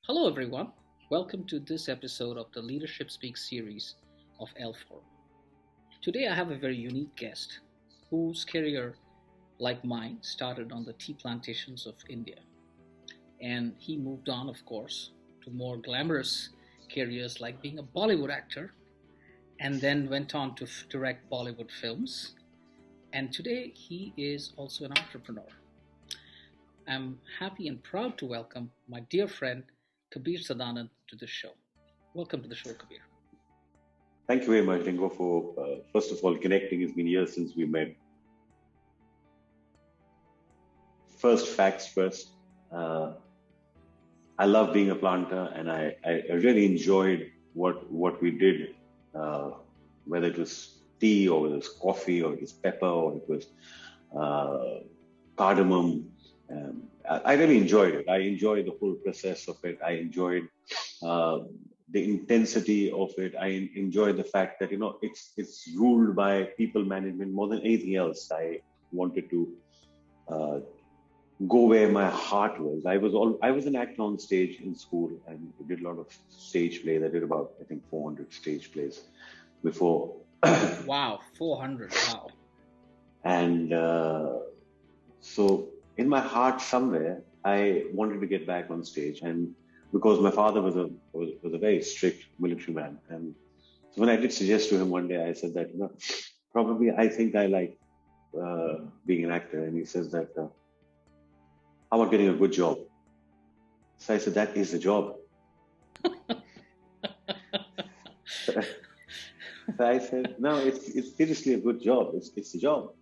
Hello, everyone. Welcome to this episode of the Leadership Speak series of L Forum. Today, I have a very unique guest whose career, like mine, started on the tea plantations of India. And he moved on, of course, to more glamorous careers like being a Bollywood actor, and then went on to direct Bollywood films. And today, he is also an entrepreneur. I'm happy and proud to welcome my dear friend Kabir Sadanand to the show. Welcome to the show, Kabir. Thank you very much, Ringo, for first of all connecting. It's been years since we met. First, facts first. I love being a planter, and I really enjoyed what we did, whether it was tea or whether it was coffee or it was pepper or it was cardamom. I really enjoyed it. I enjoyed the whole process of it. I enjoyed the intensity of it. I enjoyed the fact that it's ruled by people management more than anything else. I wanted to uh, go where my heart was. I was an actor on stage in school and did a lot of stage plays. I did about I think 400 stage plays before. Wow, 400. Wow. And so in my heart somewhere, I wanted to get back on stage, and because my father was a very strict military man, and so when I did suggest to him one day, I said that probably I think I like being an actor, and he says that how about getting a good job? So I said that is the job. So I said no, it's seriously a good job. It's the job.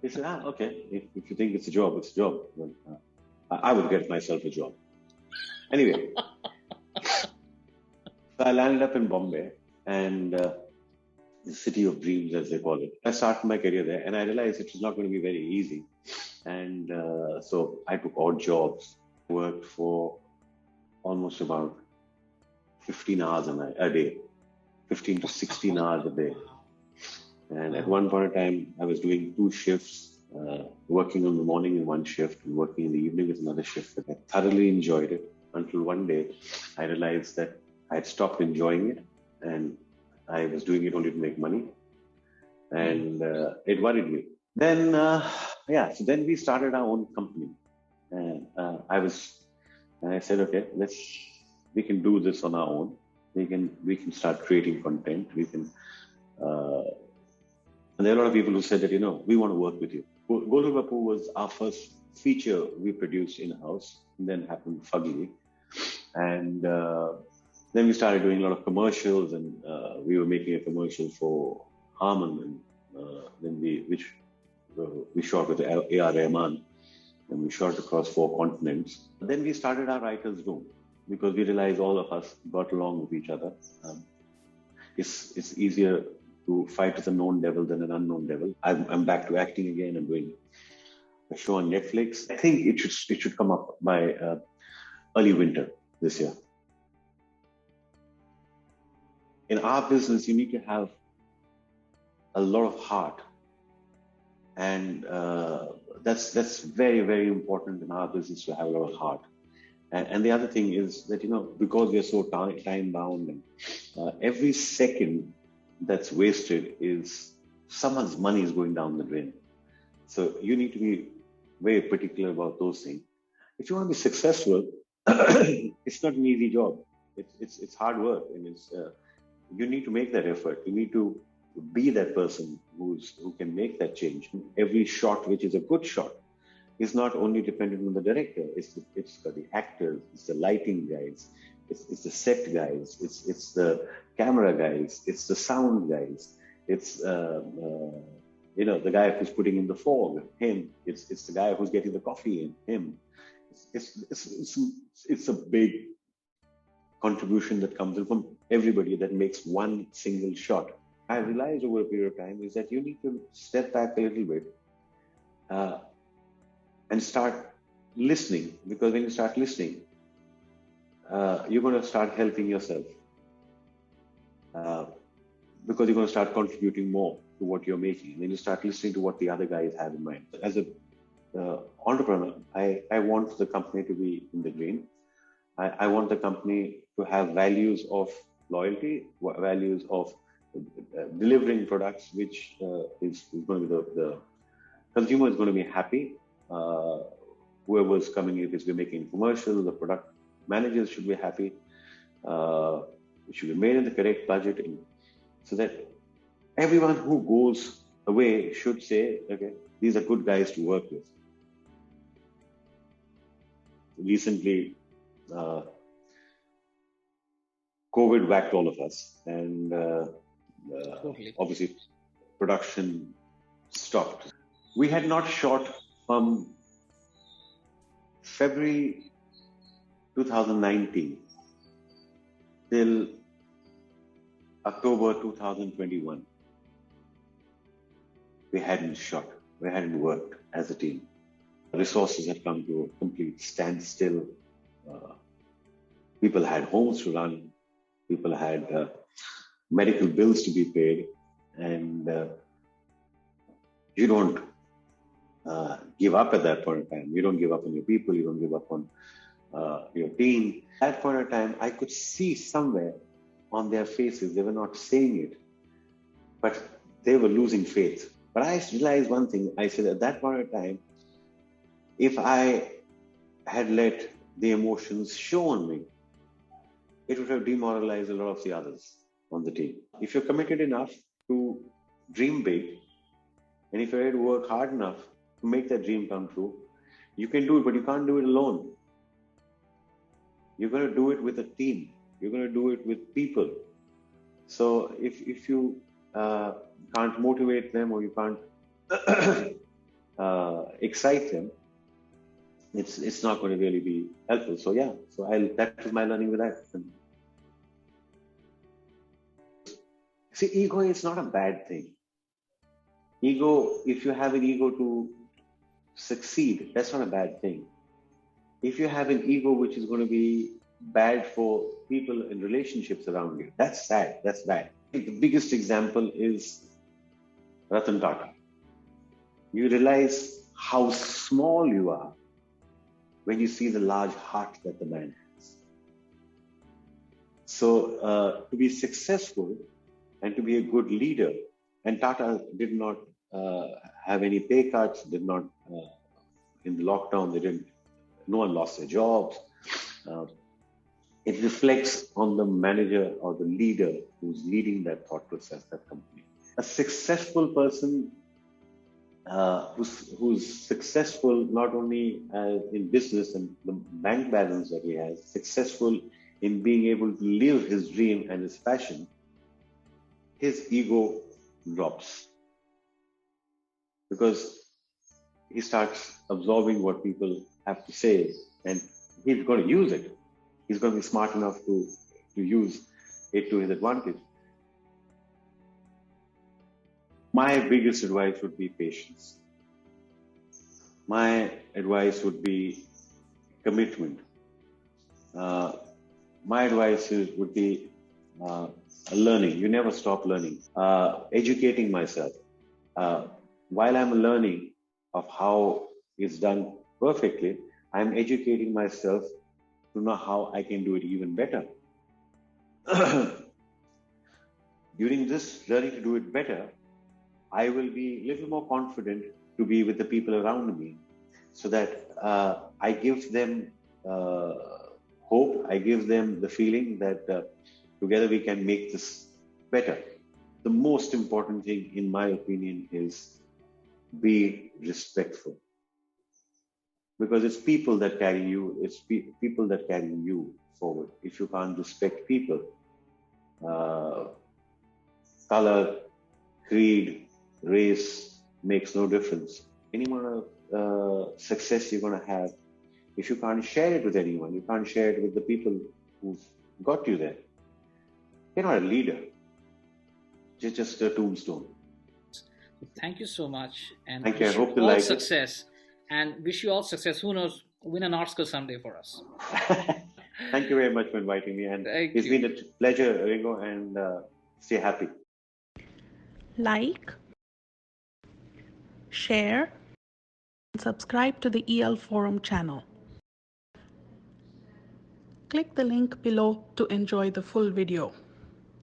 He said, okay, if you think it's a job, it's a job. Well, I would get myself a job. Anyway, so I landed up in Bombay, and the city of dreams, as they call it. I started my career there, and I realized it was not going to be very easy. And so I took odd jobs, worked for almost about 15 hours a day, 15 to 16 hours a day. And at one point in time, I was doing two shifts, working in the morning in one shift and working in the evening with another shift. I thoroughly enjoyed it until one day I realized that I had stopped enjoying it and I was doing it only to make money. And it worried me. Then, so then we started our own company. And I said, okay, we can do this on our own. We can start creating content. And there are a lot of people who said that, we want to work with you. Golden Bapu was our first feature we produced in-house, and then happened fuggily. And then we started doing a lot of commercials, and we were making a commercial for Harman, and then we shot with A.R. Rahman, and we shot across 4 continents. Then we started our writer's room, because we realized all of us got along with each other. It's easier to fight with a known devil than an unknown devil. I'm back to acting again. I'm doing a show on Netflix. I think it should come up by early winter this year. In our business, you need to have a lot of heart, and that's very, very important in our business to have a lot of heart. And the other thing is that because we are so time bound, and every second that's wasted is someone's money is going down the drain. So you need to be very particular about those things. If you want to be successful, it's not an easy job. It's hard work, and you need to make that effort. You need to be that person who can make that change. Every shot, which is a good shot, is not only dependent on the director. It's the actors, it's the lighting guys, it's the set guys, it's the camera guys, it's the sound guys, it's the guy who's putting in the fog, him. It's the guy who's getting the coffee in, him. It's a big contribution that comes in from everybody that makes one single shot. I realized over a period of time is that you need to step back a little bit and start listening, because when you start listening, you're going to start helping yourself, because you're going to start contributing more to what you're making. And then you start listening to what the other guys have in mind. As a entrepreneur, I want the company to be in the green. I want the company to have values of loyalty, values of delivering products, which is going to be the consumer is going to be happy. Whoever's coming, if it's making a commercial, the product managers should be happy. It should be made in the correct budget, so that everyone who goes away should say, okay, these are good guys to work with. Recently, COVID whacked all of us, and Totally. obviously production stopped. We had not shot from February 2019 till October 2021. We hadn't shot, we hadn't worked as a team. Resources had come to a complete standstill. People had homes to run, people had medical bills to be paid, and you don't give up at that point in time. You don't give up on your people, you don't give up on your team. At that point in time, I could see somewhere on their faces, they were not saying it, but they were losing faith. But I realized one thing. I said at that point in time, if I had let the emotions show on me, it would have demoralized a lot of the others on the team. If you're committed enough to dream big, and if you're ready to work hard enough to make that dream come true, you can do it, but you can't do it alone. You're going to do it with a team. You're going to do it with people. So if you can't motivate them, or you can't excite them, it's not going to really be helpful. So yeah, that was my learning with that. See, ego is not a bad thing. Ego, if you have an ego to succeed, that's not a bad thing. If you have an ego which is going to be bad for people in relationships around you, that's sad, that's bad. The biggest example is Ratan Tata. You realize how small you are when you see the large heart that the man has. So to be successful and to be a good leader, and Tata did not have any pay cuts, did not, in the lockdown, no one lost their jobs. It reflects on the manager or the leader who's leading that thought process, that company. A successful person who's successful not only in business and the bank balance that he has, successful in being able to live his dream and his passion, his ego drops, because he starts absorbing what people have to say, and he's going to use it. He's going to be smart enough to use it to his advantage. My biggest advice would be patience. My advice would be commitment. My advice would be learning. You never stop learning. Educating myself. While I'm learning of how it's done perfectly, I'm educating myself to know how I can do it even better. During this learning to do it better, I will be a little more confident to be with the people around me, so that I give them hope, I give them the feeling that together we can make this better. The most important thing, in my opinion, is be respectful. Because it's people that carry you, it's people that carry you forward. If you can't respect people, color, creed, race makes no difference. Any amount of success you're going to have, if you can't share it with anyone, you can't share it with the people who've got you there, you're not a leader. You're just a tombstone. Thank you so much, and Thank you. I wish you hope you all like success. And wish you all success. Who knows, win an Oscar someday for us. it. Thank you very much for inviting me, and it's been a pleasure, Ringo, and stay happy. Like, share, and subscribe to the EL Forum channel. Click the link below to enjoy the full video.